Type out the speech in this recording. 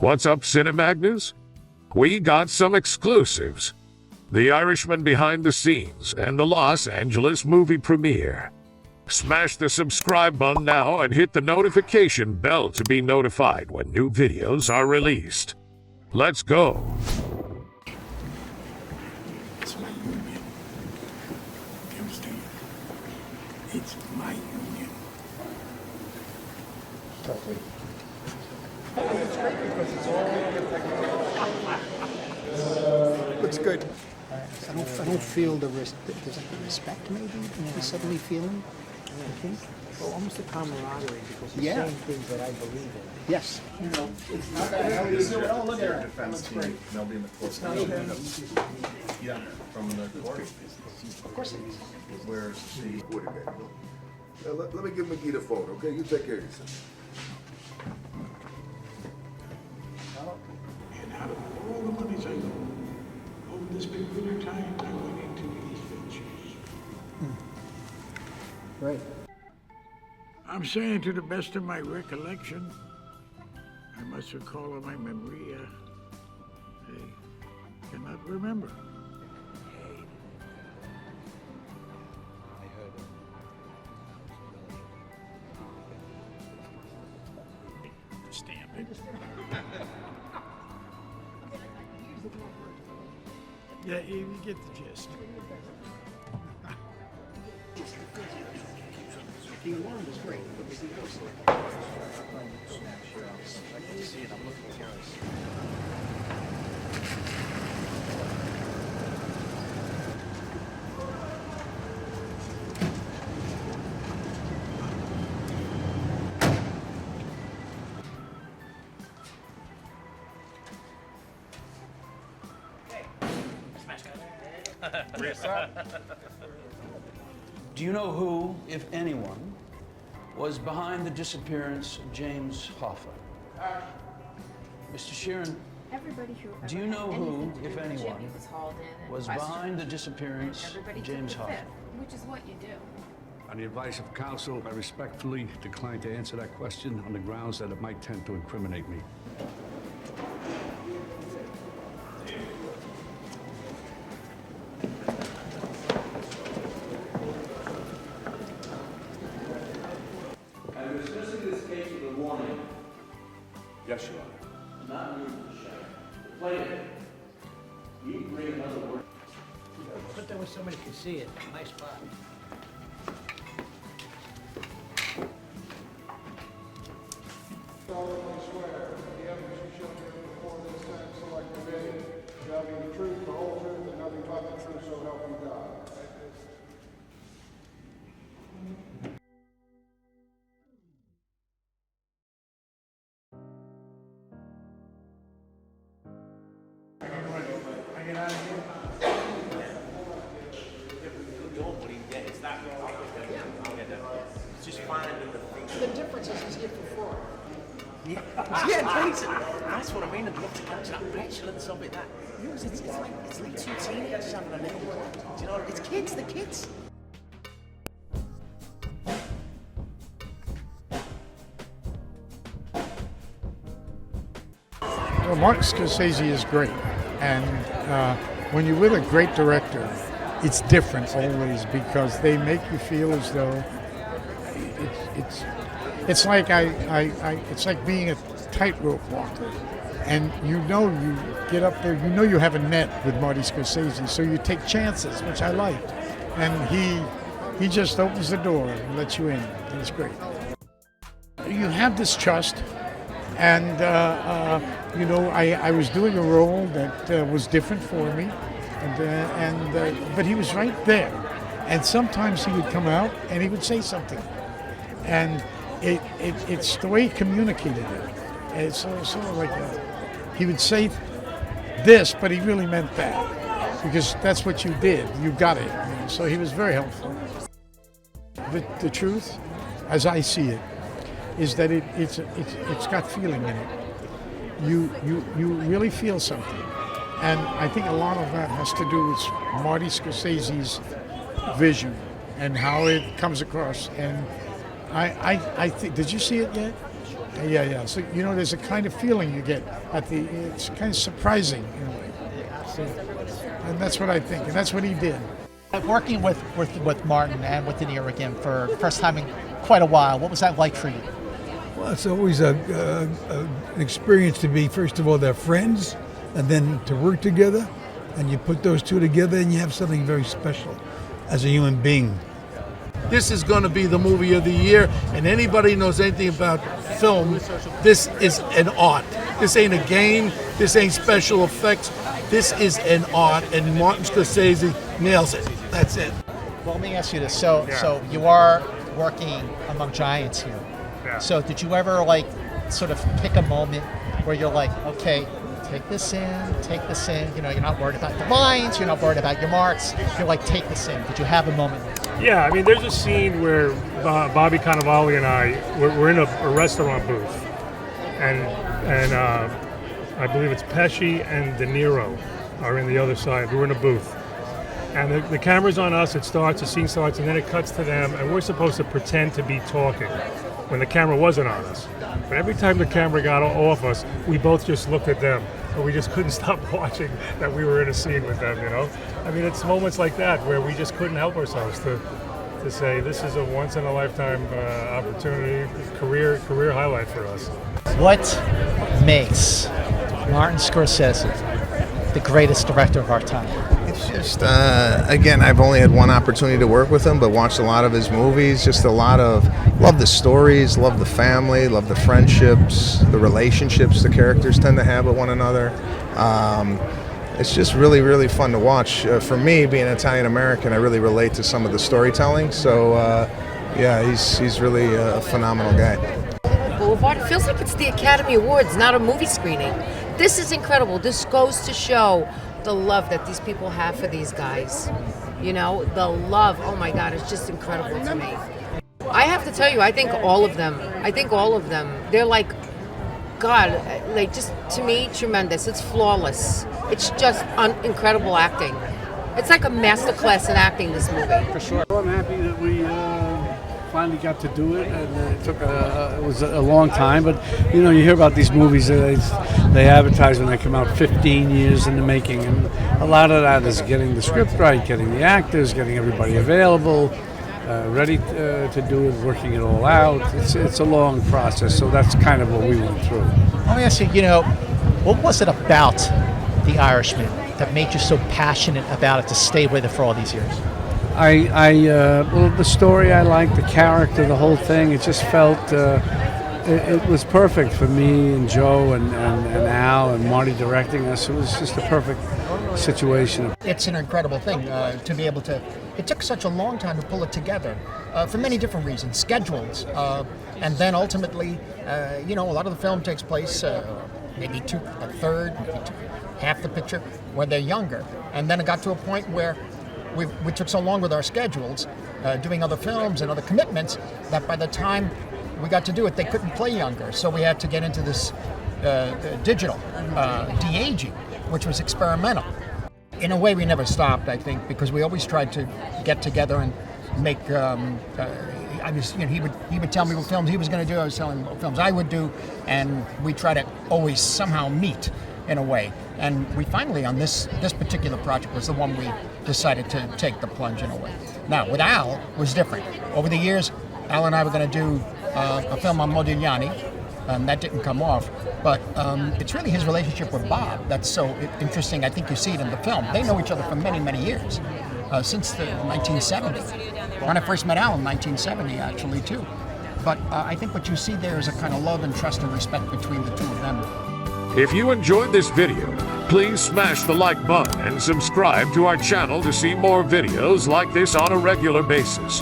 What's up, Cinemagnus? We got some exclusives. The Irishman behind the scenes and the Los Angeles movie premiere. Smash the subscribe button now and hit the notification bell to be notified when new videos are released. Let's go. It's my union. You understand? It's my union. Totally. Looks good. I don't feel the risk. There's like a respect, maybe. You suddenly feeling. I think. Well, almost a camaraderie because Yeah. you're saying things that I believe in. Yes. You know, it's not that oh, look at their defense team. They'll be in the court. Yeah, from the court. Of course it is. Where's the quarterback? Let me give McGee the phone, okay? You take care of yourself. And out of all the monies I go over this big period of time, I went into these ventures. Right. I'm saying to the best of my recollection, I must recall in my memory, I cannot remember. Stamp it. Yeah, you get the gist. The alarm was great. Do you know who, if anyone, was behind the disappearance of James Hoffa? Mr. Sheeran, Everybody who do you know who, if anyone, Jimmy was hauled in and was questioned, behind the disappearance everybody of took James the Hoffa? fifth, which is what you do. On the advice of counsel, I respectfully decline to answer that question on the grounds that it might tend to incriminate me. I'm dismissing this case with a warning. Yes, Your Honor. Not new to the sheriff. The plaintiff, you bring another word. Put that where somebody can see it. Nice spot. solemnly swear that the evidence you shall give before this time select committee shall be the truth, the whole truth, and nothing but the truth, so help you God. The difference is he's here for fraud. Yeah, that's what I mean. I'd love to catch that petulance of it. That it's like two teenagers having a little one. Do you know? It's kids. The kids. Well, Martin Scorsese is great, and when you're with a great director, it's different always because they make you feel as though it's like it's like being a tightrope walker, and you get up there, you have a net with Marty Scorsese, so you take chances, which I liked, and he just opens the door and lets you in, and it's great. You have this trust, and I was doing a role that was different for me, but he was right there, and sometimes he would come out and he would say something, and it's the way he communicated it. It's sort of like he would say this, but he really meant that, because that's what you did. You got it. So he was very helpful. The truth, as I see it, is that it's got feeling in it. You really feel something, and I think a lot of that has to do with Marty Scorsese's vision and how it comes across. And I think, did you see it yet? Yeah. So, you know, there's a kind of feeling you get it's kind of surprising in a way. So, and that's what I think, and that's what he did. Working with Martin and with De Niro again for the first time in quite a while, what was that like for you? Well, it's always an experience to be, first of all, they're friends, and then to work together, and you put those two together and you have something very special as a human being. This is going to be the movie of the year, and anybody who knows anything about film, this is an art. This ain't a game, this ain't special effects, this is an art, and Martin Scorsese nails it. That's it. Well, let me ask you this. So you are working among giants here. Yeah. So did you ever like sort of pick a moment where you're like, okay, take this in, you know, you're not worried about the lines, you're not worried about your marks, you're like, take this in. Did you have a moment? Yeah, I mean, there's a scene where Bobby Cannavale and we're in a restaurant booth, and I believe it's Pesci and De Niro are in the other side. We're in a booth, and the camera's on us. The scene starts, and then it cuts to them, and we're supposed to pretend to be talking when the camera wasn't on us. But every time the camera got off us, we both just looked at them, and we just couldn't stop watching that we were in a scene with them, you know? I mean, it's moments like that where we just couldn't help ourselves to say this is a once-in-a-lifetime opportunity, career highlight for us. What makes Martin Scorsese the greatest director of our time? It's just, again, I've only had one opportunity to work with him, but watched a lot of his movies. Just love the stories, love the family, love the friendships, the relationships the characters tend to have with one another. It's just really, really fun to watch. For me, being Italian American, I really relate to some of the storytelling. So, yeah, he's really a phenomenal guy. Boulevard, it feels like it's the Academy Awards, not a movie screening. This is incredible. This goes to show the love that these people have for these guys. You know, the love, oh my God, it's just incredible to me. I have to tell you, I think all of them, they're like, God, like just, to me, tremendous. It's flawless. It's just incredible acting. It's like a masterclass in acting, this movie. For sure. I'm happy that we finally got to do it, and it was a long time, but you know, you hear about these movies, they advertise when they come out 15 years in the making, and a lot of that is getting the script right, getting the actors, getting everybody available, ready to do it, working it all out. It's a long process, so that's kind of what we went through. Let me ask you, you know, what was it about The Irishman that made you so passionate about it to stay with it for all these years? Well, the story I liked, the character, the whole thing, it just felt, it was perfect for me and Joe and Al and Marty directing us. It was just a perfect situation. It's an incredible thing to be able to, it took such a long time to pull it together for many different reasons, schedules, and then ultimately, you know, a lot of the film takes place maybe a third, maybe half the picture when they're younger. And then it got to a point where we took so long with our schedules, doing other films and other commitments, that by the time we got to do it, they couldn't play younger. So we had to get into this digital de-aging, which was experimental. In a way, we never stopped, I think, because we always tried to get together and make. He would tell me what films he was going to do. I was telling him what films I would do, and we try to always somehow meet in a way. And we finally, on this particular project, was the one we decided to take the plunge in a way. Now, with Al, it was different. Over the years, Al and I were going to do a film on Modigliani, and that didn't come off. But it's really his relationship with Bob that's so interesting. I think you see it in the film. They know each other for many, many years, since the 1970s. When I first met Al in 1970, actually, too. But I think what you see there is a kind of love and trust and respect between the two of them. If you enjoyed this video, please smash the like button and subscribe to our channel to see more videos like this on a regular basis.